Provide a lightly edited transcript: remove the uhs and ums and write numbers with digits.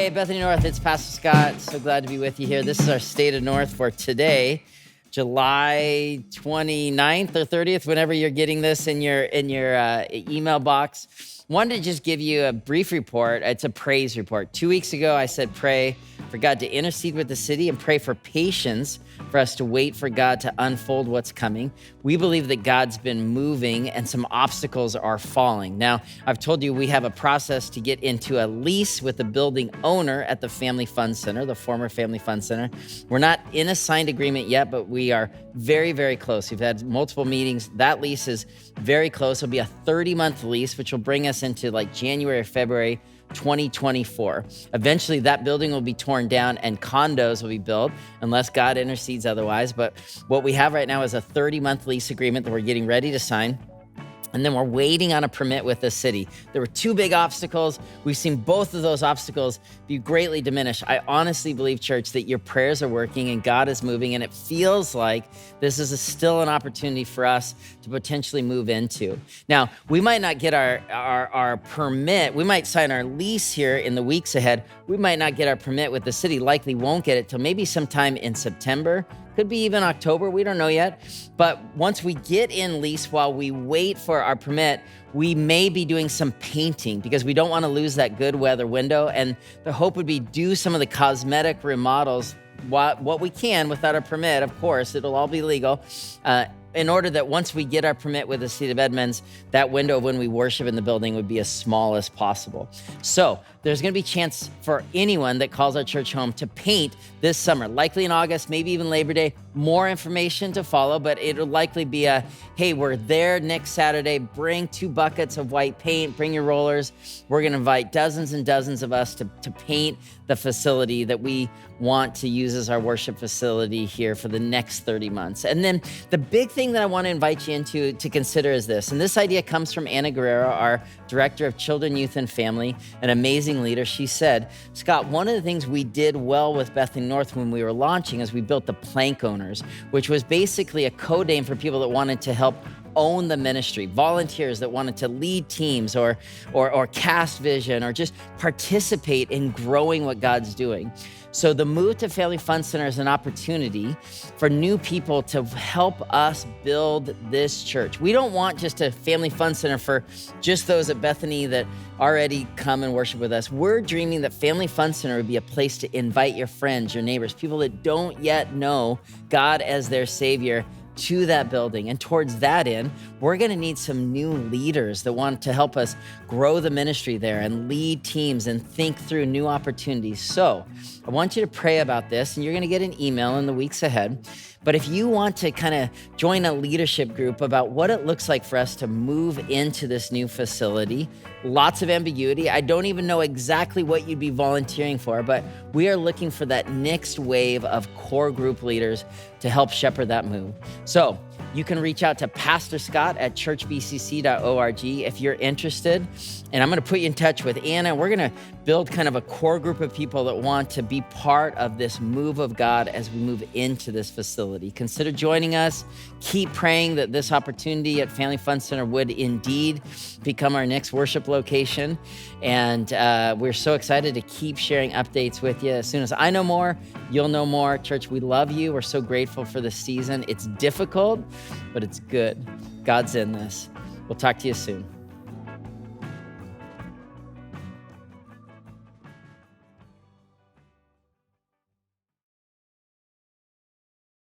Hey, Bethany North, it's Pastor Scott. So glad to be with you here. This is our State of North for today, July 29th or 30th, whenever you're getting this in your email box. Wanted to just give you a brief report. It's a praise report. 2 weeks ago, I said pray for God to intercede with the city and pray for patience for us to wait for God to unfold what's coming. We believe that God's been moving and some obstacles are falling. Now, I've told you we have a process to get into a lease with the building owner at the Family Fun Center, the former Family Fun Center. We're not in a signed agreement yet, but we are very, very close. We've had multiple meetings. That lease is very close. It'll be a 30-month lease, which will bring us into like January or February 2024. Eventually, that building will be torn down and condos will be built unless God intercedes otherwise. But what we have right now is a 30-month lease agreement that we're getting ready to sign. And then we're waiting on a permit with the city. There were two big obstacles. We've seen both of those obstacles be greatly diminished. I honestly believe, church, that your prayers are working and God is moving, and it feels like this is still an opportunity for us to potentially move into. Now, we might not get our permit. We might sign our lease here in the weeks ahead. We might not get our permit with the city, likely won't get it till maybe sometime in September. Could be even October, we don't know yet. But once we get in lease, while we wait for our permit, we may be doing some painting because we don't want to lose that good weather window. And the hope would be do some of the cosmetic remodels, what we can without a permit, of course, it'll all be legal, in order that once we get our permit with the City of Edmonds, that window of when we worship in the building would be as small as possible. So there's going to be a chance for anyone that calls our church home to paint this summer, likely in August, maybe even Labor Day. More information to follow, but it'll likely be hey, we're there next Saturday. Bring 2 buckets of white paint, bring your rollers. We're going to invite dozens and dozens of us to paint the facility that we want to use as our worship facility here for the next 30 months. And then the big thing that I want to invite you into to consider is this, and this idea comes from Anna Guerrero, our Director of Children, Youth, and Family, an amazing leader. She said, Scott, one of the things we did well with Bethany North when we were launching is we built the Plank Owners, which was basically a code name for people that wanted to help own the ministry, volunteers that wanted to lead teams or cast vision or just participate in growing what God's doing. So the move to Family Fun Center is an opportunity for new people to help us build this church. We don't want just a Family Fun Center for just those at Bethany that already come and worship with us. We're dreaming that Family Fun Center would be a place to invite your friends, your neighbors, people that don't yet know God as their Savior to that building. And towards that end, we're going to need some new leaders that want to help us grow the ministry there and lead teams and think through new opportunities. So I want you to pray about this, and you're going to get an email in the weeks ahead. But if you want to kind of join a leadership group about what it looks like for us to move into this new facility, lots of ambiguity. I don't even know exactly what you'd be volunteering for, but we are looking for that next wave of core group leaders to help shepherd that move. So you can reach out to Pastor Scott at churchbcc.org if you're interested. And I'm going to put you in touch with Anna. We're going to build kind of a core group of people that want to be part of this move of God as we move into this facility. Consider joining us. Keep praying that this opportunity at Family Fun Center would indeed become our next worship location. And we're so excited to keep sharing updates with you. As soon as I know more, you'll know more. Church, we love you. We're so grateful for this season. It's difficult, but it's good. God's in this. We'll talk to you soon.